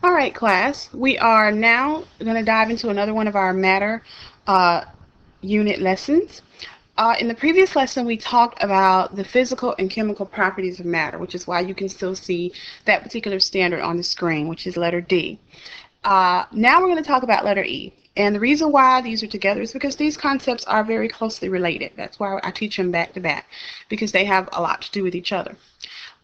All right, class. We are now going to dive into another one of our matter uh, unit lessons. In the previous lesson, we talked about the physical and chemical properties of matter, which is why you can still see that particular standard on the screen, which is letter D. Now we're going to talk about letter E. And the reason why these are together is because these concepts are very closely related. That's why I teach them back to back, because they have a lot to do with each other.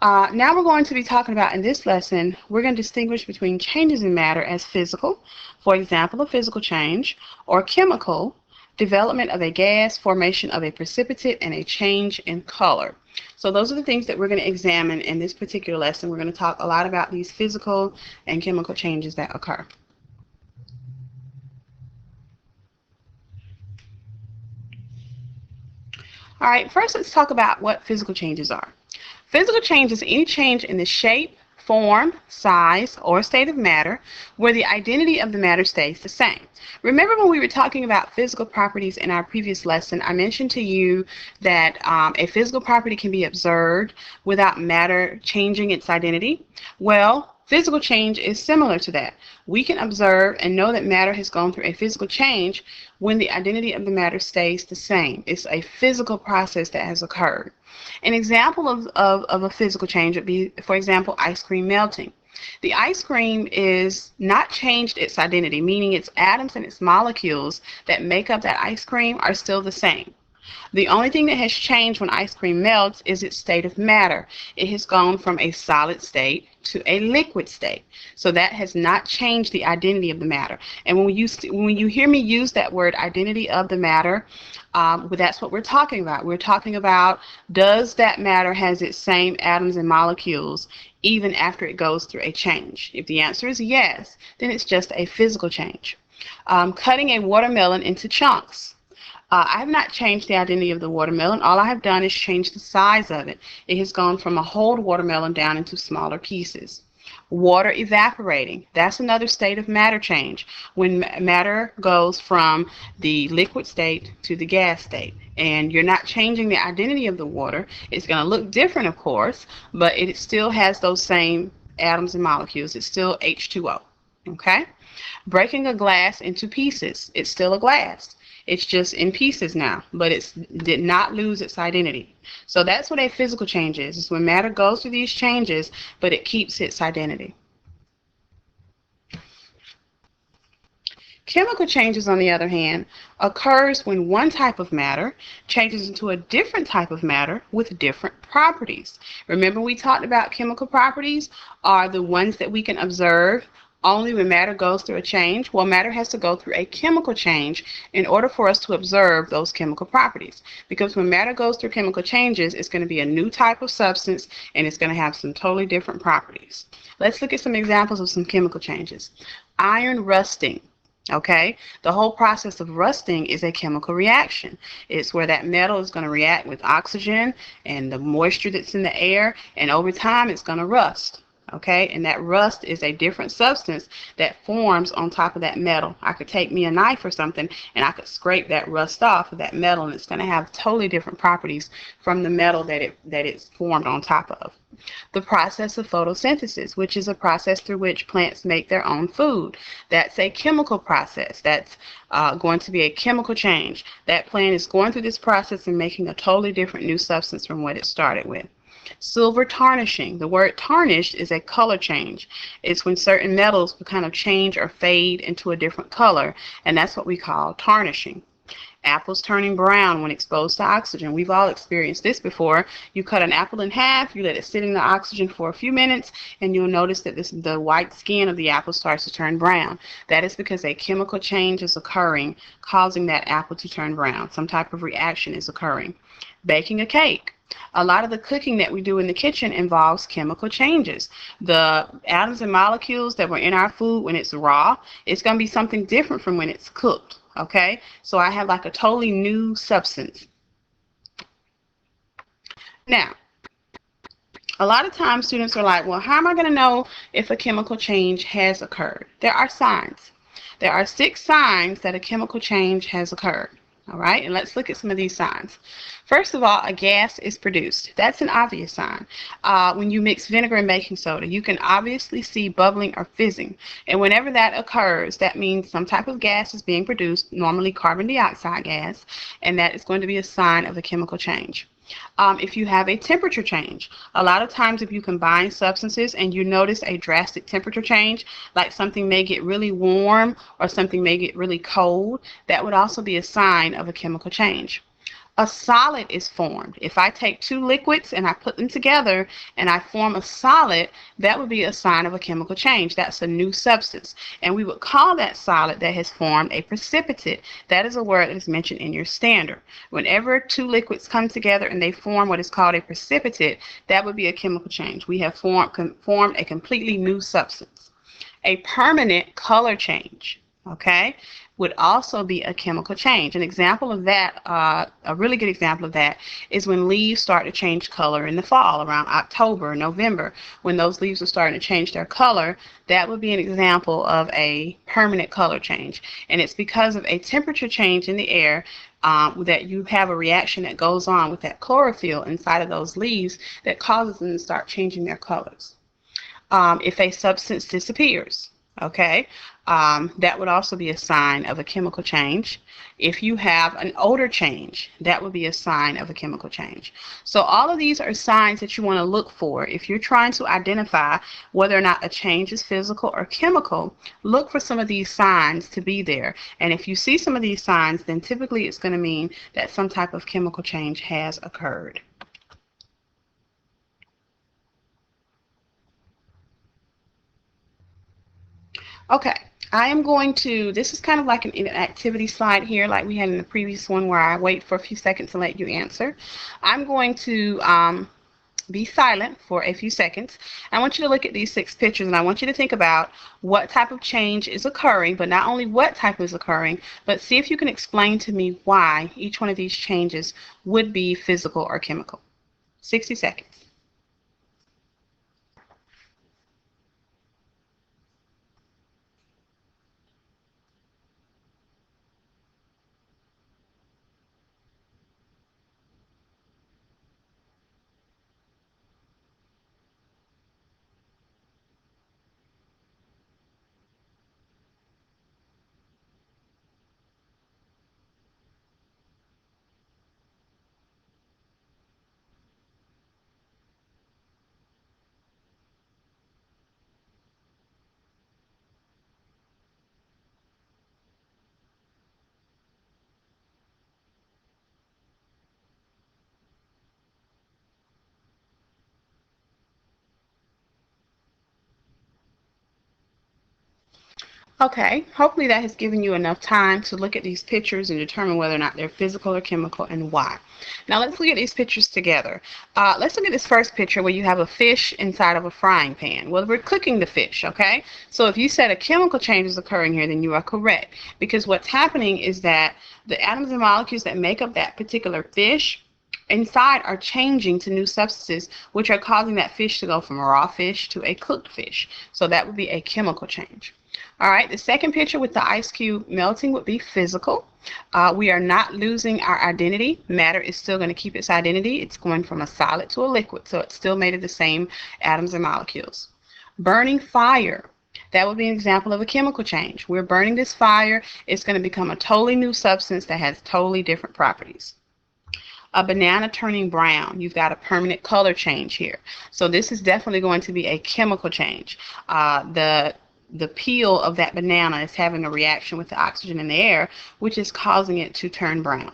Now we're going to be talking about, in this lesson, we're going to distinguish between changes in matter as physical, for example, a physical change, or chemical, development of a gas, formation of a precipitate, and a change in color. So those are the things that we're going to examine in this particular lesson. We're going to talk a lot about these physical and chemical changes that occur. All right, first let's talk about what physical changes are. Physical change is any change in the shape, form, size, or state of matter where the identity of the matter stays the same. Remember when we were talking about physical properties in our previous lesson, I mentioned to you that a physical property can be observed without matter changing its identity. Well, physical change is similar to that. We can observe and know that matter has gone through a physical change when the identity of the matter stays the same. It's a physical process that has occurred. An example of a physical change would be, for example, ice cream melting. The ice cream is not changed its identity, meaning its atoms and its molecules that make up that ice cream are still the same. The only thing that has changed when ice cream melts is its state of matter. It has gone from a solid state to a liquid state. So that has not changed the identity of the matter. And when you hear me use that word, identity of the matter, that's what we're talking about. We're talking about, does that matter has its same atoms and molecules even after it goes through a change? If the answer is yes, then it's just a physical change. Cutting a watermelon into chunks. I have not changed the identity of the watermelon. All I have done is change the size of it. It has gone from a whole watermelon down into smaller pieces. Water evaporating. That's another state of matter change, when matter goes from the liquid state to the gas state. And you're not changing the identity of the water. It's going to look different, of course, but it still has those same atoms and molecules. It's still H2O. Okay? Breaking a glass into pieces. It's still a glass. It's just in pieces now, but it did not lose its identity. So that's what a physical change is. It's when matter goes through these changes, but it keeps its identity. Chemical changes, on the other hand, occurs when one type of matter changes into a different type of matter with different properties. Remember, we talked about chemical properties are the ones that we can observe only when matter goes through a change. Well, matter has to go through a chemical change in order for us to observe those chemical properties. Because when matter goes through chemical changes, it's going to be a new type of substance and it's going to have some totally different properties. Let's look at some examples of some chemical changes. Iron rusting. Okay, the whole process of rusting is a chemical reaction. It's where that metal is going to react with oxygen and the moisture that's in the air, and over time it's going to rust. Okay, and that rust is a different substance that forms on top of that metal. I could take me a knife or something and I could scrape that rust off of that metal, and it's going to have totally different properties from the metal that it's formed on top of. The process of photosynthesis, which is a process through which plants make their own food. That's a chemical process. That's going to be a chemical change. That plant is going through this process and making a totally different new substance from what it started with. Silver tarnishing. The word tarnished is a color change. It's when certain metals will kind of change or fade into a different color, and that's what we call tarnishing. Apples turning brown when exposed to oxygen. We've all experienced this before. You cut an apple in half, you let it sit in the oxygen for a few minutes, and you'll notice that the white skin of the apple starts to turn brown. That is because a chemical change is occurring, causing that apple to turn brown. Some type of reaction is occurring. Baking a cake. A lot of the cooking that we do in the kitchen involves chemical changes. The atoms and molecules that were in our food when it's raw, it's going to be something different from when it's cooked. Okay, so I have like a totally new substance. Now, a lot of times students are like, well, how am I going to know if a chemical change has occurred? There are signs. There are 6 signs that a chemical change has occurred. All right, and let's look at some of these signs. First of all, a gas is produced. That's an obvious sign. When you mix vinegar and baking soda, you can obviously see bubbling or fizzing. And whenever that occurs, that means some type of gas is being produced, normally carbon dioxide gas, and that is going to be a sign of a chemical change. If you have a temperature change, a lot of times if you combine substances and you notice a drastic temperature change, like something may get really warm or something may get really cold, that would also be a sign of a chemical change. A solid is formed. If I take two liquids and I put them together and I form a solid, that would be a sign of a chemical change. That's a new substance. And we would call that solid that has formed a precipitate. That is a word that is mentioned in your standard. Whenever two liquids come together and they form what is called a precipitate, that would be a chemical change. We have formed a completely new substance. A permanent color change, okay, would also be a chemical change. An example of that, a really good example of that, is when leaves start to change color in the fall, around October, November. When those leaves are starting to change their color, that would be an example of a permanent color change. And it's because of a temperature change in the air that you have a reaction that goes on with that chlorophyll inside of those leaves that causes them to start changing their colors. If a substance disappears, okay, that would also be a sign of a chemical change. If you have an odor change, that would be a sign of a chemical change. So all of these are signs that you want to look for. If you're trying to identify whether or not a change is physical or chemical, look for some of these signs to be there. And if you see some of these signs, then typically it's going to mean that some type of chemical change has occurred. Okay, I am going to, this is kind of like an activity slide here, like we had in the previous one where I wait for a few seconds to let you answer. I'm going to be silent for a few seconds. I want you to look at these 6 pictures and I want you to think about what type of change is occurring, but not only what type is occurring, but see if you can explain to me why each one of these changes would be physical or chemical. 60 seconds. Okay, hopefully that has given you enough time to look at these pictures and determine whether or not they're physical or chemical and why. Now let's look at these pictures together. Let's look at this first picture where you have a fish inside of a frying pan. Well, we're cooking the fish, okay? So if you said a chemical change is occurring here, then you are correct. Because what's happening is that the atoms and molecules that make up that particular fish inside are changing to new substances, which are causing that fish to go from a raw fish to a cooked fish. So that would be a chemical change. All right, the second picture with the ice cube melting would be physical. We are not losing our identity. Matter is still going to keep its identity. It's going from a solid to a liquid, so it's still made of the same atoms and molecules. Burning fire. That would be an example of a chemical change. We're burning this fire. It's going to become a totally new substance that has totally different properties. A banana turning brown. You've got a permanent color change here. So this is definitely going to be a chemical change. The peel of that banana is having a reaction with the oxygen in the air, which is causing it to turn brown.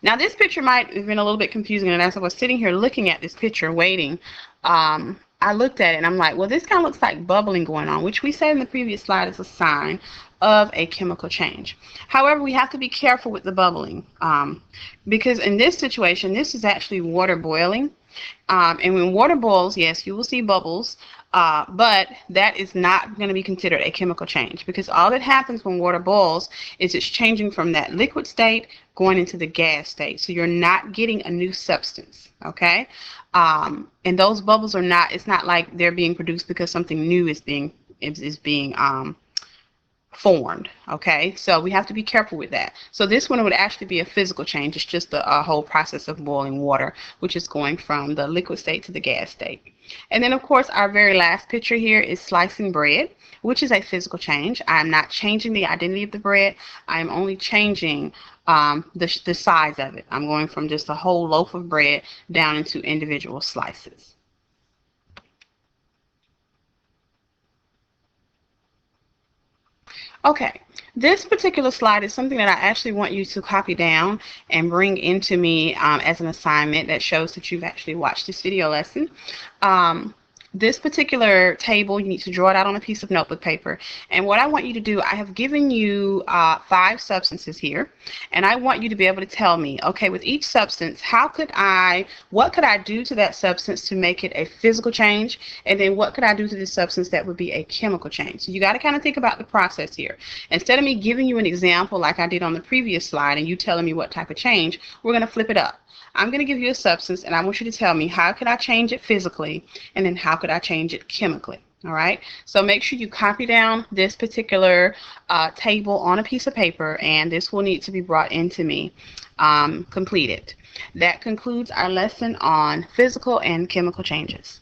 Now this picture might have been a little bit confusing, and as I was sitting here looking at this picture waiting, I looked at it and I'm like, well, this kind of looks like bubbling going on, which we said in the previous slide is a sign of a chemical change. However, we have to be careful with the bubbling because in this situation, this is actually water boiling. And when water boils, yes, you will see bubbles, but that is not going to be considered a chemical change because all that happens when water boils is it's changing from that liquid state going into the gas state. So you're not getting a new substance, okay? And those bubbles are not, it's not like they're being produced because something new is being formed. Okay, so we have to be careful with that. So this one would actually be a physical change. It's just the whole process of boiling water, which is going from the liquid state to the gas state. And then of course our very last picture here is slicing bread, which is a physical change. I'm not changing the identity of the bread. I'm only changing the size of it. I'm going from just a whole loaf of bread down into individual slices. Okay, this particular slide is something that I actually want you to copy down and bring into me as an assignment that shows that you've actually watched this video lesson. This particular table, you need to draw it out on a piece of notebook paper. And what I want you to do, I have given you 5 substances here, and I want you to be able to tell me, okay, with each substance, what could I do to that substance to make it a physical change, and then what could I do to this substance that would be a chemical change? So you got to kind of think about the process here. Instead of me giving you an example like I did on the previous slide and you telling me what type of change, we're going to flip it up. I'm going to give you a substance, and I want you to tell me how could I change it physically, and then how could I change it chemically. All right, so make sure you copy down this particular table on a piece of paper, and this will need to be brought into me completed. That concludes our lesson on physical and chemical changes.